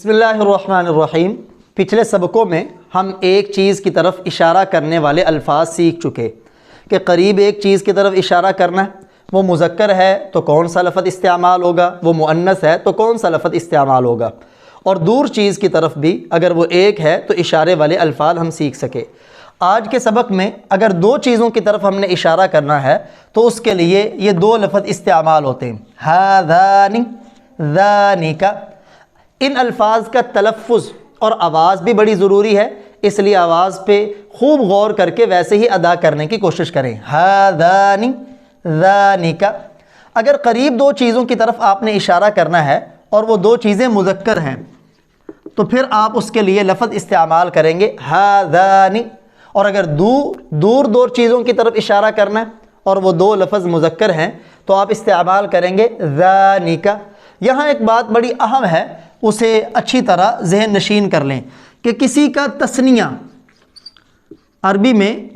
बिस्मिल्लाहिर्रहमानिर्रहीम। पिछले सबकों में हम एक चीज़ की तरफ इशारा करने वाले अल्फाज सीख चुके कि करीब एक चीज़ की तरफ इशारा करना है, वो मुज़क्कर है तो कौन सा लफ़्ज़ इस्तेमाल होगा, वो मुअन्नस है तो कौन सा लफ़्ज़ इस्तेमाल होगा, और दूर चीज़ की तरफ भी अगर वो एक है तो इशारे वाले अल्फाज हम सीख सके। आज के सबक में अगर दो चीज़ों की तरफ हमने इशारा करना है तो उसके लिए ये दो लफ़्ज़ इस्तेमाल होते हैं, हाज़ानी ज़ानिका। इन अल्फाज का तलफ़्फ़ुज़ और आवाज़ भी बड़ी ज़रूरी है, इसलिए आवाज़ पे खूब गौर करके वैसे ही अदा करने की कोशिश करें। हाज़ानी ज़ानिका। अगर करीब दो चीज़ों की तरफ आपने इशारा करना है और वो दो चीज़ें मुज़क्कर हैं तो फिर आप उसके लिए लफ़्ज़ इस्तेमाल करेंगे हाज़ानी। और अगर दूर चीज़ों की तरफ इशारा करना है और वो दो लफ़्ज़ मुज़क्कर हैं तो आप इस्तेमाल करेंगे ज़ानिका। यहाँ एक बात बड़ी अहम है, उसे अच्छी तरह ज़हन नशीन कर लें कि किसी का तस्निया, अरबी में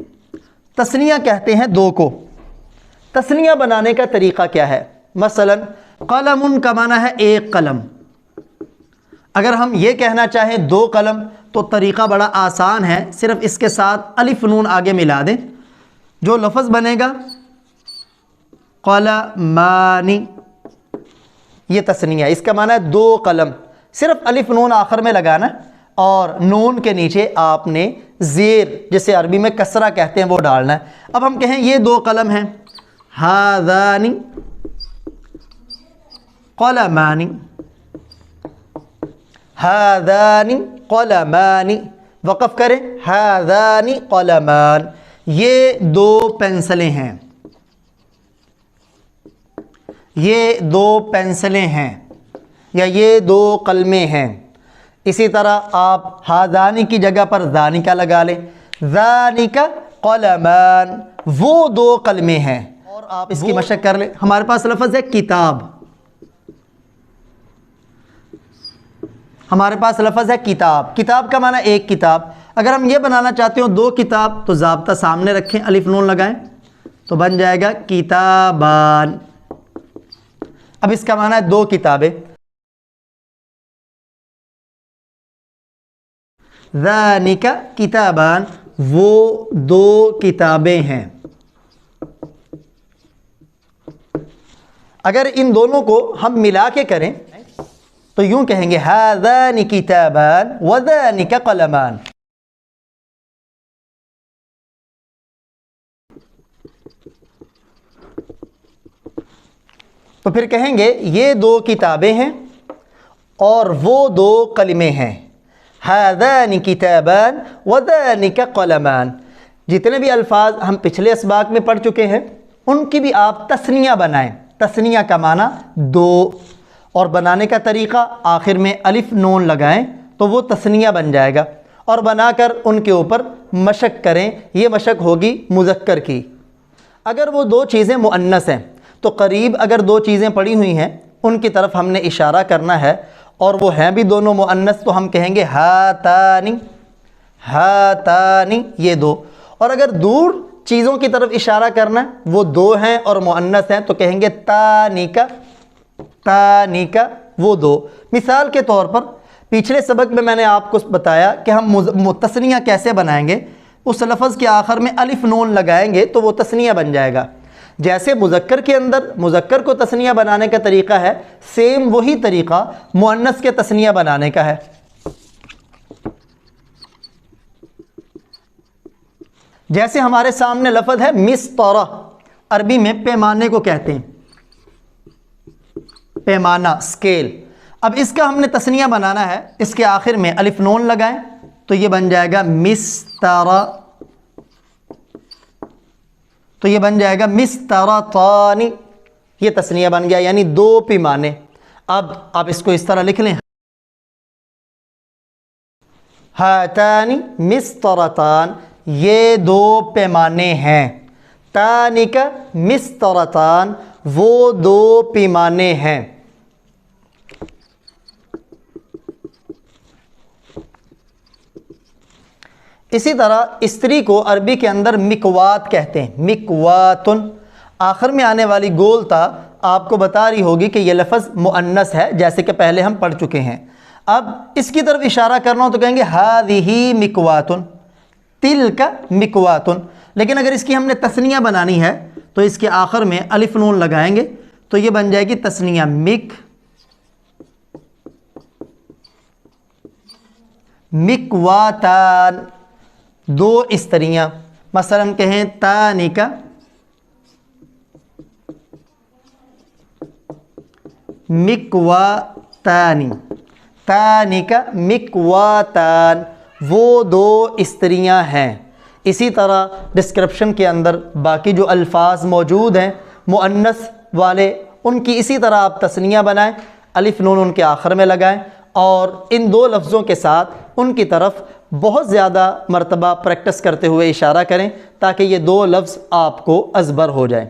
तस्निया कहते हैं दो को। तस्निया बनाने का तरीक़ा क्या है? मसलन कलमुन का माना है एक कलम। अगर हम ये कहना चाहें दो कलम तो तरीक़ा बड़ा आसान है, सिर्फ़ इसके साथ अलिफ नून आगे मिला दें, जो लफ़्ज़ बनेगा कलमानी, ये तस्निया, इसका माना है दो कलम। सिर्फ अलिफ नून आखिर में लगाना और नून के नीचे आपने ज़ेर, जिसे अरबी में कसरा कहते हैं, वो डालना है। अब हम कहें ये दो कलम हैं, हाज़ानी क़लमानी, हाज़ानी क़लमानी। वक़फ़ करें, हाज़ानी क़लमान, ये दो पेंसिलें हैं, ये दो पेंसिलें हैं, या ये दो कलमें हैं। इसी तरह आप हाज़ानी की जगह पर ज़ानिका लगा लें, ज़ानिका क़लमान, वो दो कलमें हैं। और आप इसकी मशक कर लें, हमारे पास लफ़्ज़ है किताब, हमारे पास लफ़्ज़ है किताब। किताब का माना एक किताब। अगर हम ये बनाना चाहते हो दो किताब तो ज़ाब्ता सामने रखें, अलिफ नून लगाएं तो बन जाएगा किताबान। अब इसका माना है दो किताबें, ज़ानिका किताबान, वो दो किताबें हैं। अगर इन दोनों को हम मिला के करें तो यूं कहेंगे हाज़ानी किताबान व ज़ानिका क़लमान। तो फिर कहेंगे ये दो किताबें हैं और वो दो कलमें हैं, हाज़ानी किताबान व ज़ानिका क़लमान। जितने भी अल्फाज हम पिछले असबाक में पढ़ चुके हैं उनकी भी आप तस्निया बनाएं। तस्निया का माना दो, और बनाने का तरीक़ा आखिर में अलिफ नून लगाएं तो वो तस्निया बन जाएगा, और बनाकर उनके ऊपर मशक करें, ये मशक होगी मुज़क्कर की। अगर वो दो चीज़ें मुअन्नस हैं तो करीब अगर दो चीज़ें पड़ी हुई हैं उनकी तरफ हमने इशारा करना है और वो हैं भी दोनों मुअन्नस तो हम कहेंगे हातानी, हातानी, ये दो। और अगर दूर चीज़ों की तरफ इशारा करना है, वो दो हैं और मुअन्नस हैं तो कहेंगे तानिका, तानिका, वो दो। मिसाल के तौर पर पिछले सबक में मैंने आपको बताया कि हम तस्निया कैसे बनाएंगे। उस लफ़्ज़ के आखिर में अलिफ नून लगाएंगे तो वो तस्निया बन जाएगा। जैसे मुज़क्कर के अंदर मुज़क्कर को तस्निया बनाने का तरीक़ा है, सेम वही तरीक़ा मुअन्नस के तस्निया बनाने का है। जैसे हमारे सामने लफ़्ज़ है मिस्तरा, अरबी में पैमाने को कहते हैं, पैमाना, स्केल। अब इसका हमने तस्निया बनाना है, इसके आखिर में अलिफ नून लगाएं तो ये बन जाएगा मिस्तरा, तो ये बन जाएगा मिस्तरतानी, ये तस्निया बन गया, यानी दो पैमाने। अब आप इसको इस तरह लिख लें, हातानी मिस्तरतान, ये दो पैमाने हैं, तानिका मिस्तरतान, वो दो पैमाने हैं। इसी तरह स्त्री को अरबी के अंदर मिकवात कहते हैं, मिकवातुन। आखिर में आने वाली गोलता आपको बता रही होगी कि यह लफ़्ज़ मुअन्नस है, जैसे कि पहले हम पढ़ चुके हैं। اب اس کی طرف اشارہ کرنا ہو تو کہیں گے ہذہ مکواتن، تلک مکواتن، لیکن اگر اس کی ہم نے تثنیہ بنانی ہے تو اس کے آخر میں الف نون لگائیں گے تو یہ بن جائے گی تثنیہ مکواتان، دو استریاں، مثلا کہیں تانکا مکواتانی، تانکا مکواتان، وہ دو استریاں ہیں۔ اسی طرح ڈسکرپشن کے اندر باقی جو الفاظ موجود ہیں مؤنث والے، ان کی اسی طرح آپ تثنیہ بنائیں، الف نون ان کے آخر میں لگائیں اور ان دو لفظوں کے ساتھ ان کی طرف بہت زیادہ مرتبہ پریکٹس کرتے ہوئے اشارہ کریں تاکہ یہ دو لفظ آپ کو ازبر ہو جائیں۔